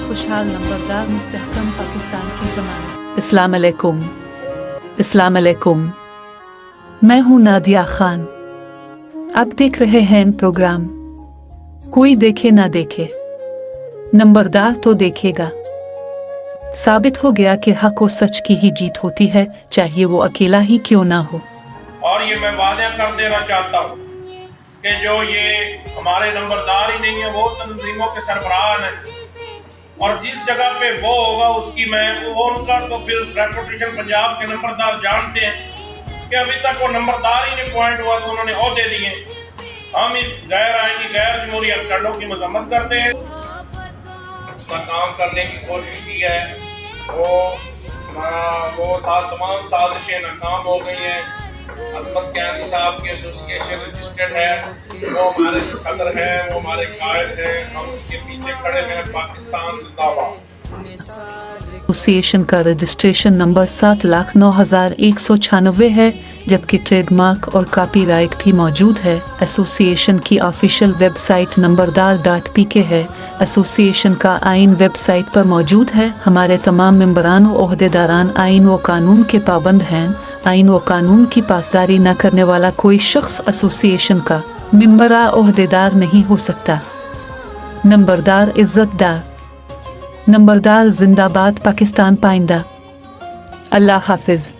खुशहाल नंबरदार मुस्तहकम पाकिस्तान की ज़मानत। अस्सलाम अलैकुम। अस्सलाम अलैकुम। मैं हूँ नादिया खान। आप देख रहे हैं प्रोग्राम कोई देखे ना देखे, नंबरदार तो देखेगा। साबित हो गया कि हक और सच की ही जीत होती है, चाहे वो अकेला ही क्यों ना हो। और ये मैं वादा कर देना चाहता हूँ कि जो ये हमारे नंबरदार ही नहीं है, वो तंजीमों के सरबराह हैं, और जिस जगह पे वो होगा उसकी मैं वो उनका तो फिर रेपुटेशन पंजाब के नंबरदार जानते हैं कि अभी तक वो नंबरदार ही नहीं अपॉइंट हुआ तो उन्होंने ओहदे दिए। हम इस गैर आईनी गैर जमहूरी हथकंडों की मजम्मत करते हैं, उसका काम करने की कोशिश की है, वो तमाम साजिशें नाकाम हो गई हैं। अहमद कैनी साहब की एसोसिएशन रजिस्टर्ड है, वो हमारे सदर हैं, वो हमारे कायद हैं, हम उसके पीछे खड़े हैं। पाकिस्तान जिंदाबाद। एसोसिएशन का रजिस्ट्रेशन नंबर 7,09,196 है, जबकि ट्रेडमार्क और कॉपीराइट भी मौजूद है। एसोसिएशन की ऑफिशियल वेबसाइट नंबरदार.pk है। एसोसिएशन का आइन वेबसाइट पर मौजूद है। हमारे तमाम मेंबरान और ओहदेदारान आइन व कानून के पाबंद हैं। आइन व कानून की पासदारी न करने वाला कोई शख्स एसोसिएशन का मेंबरा ओहदेदार नहीं हो सकता। नंबरदार इज्जतदार। नंबरदार जिंदाबाद, पाकिस्तान पाइंदा। अल्लाह हाफिज।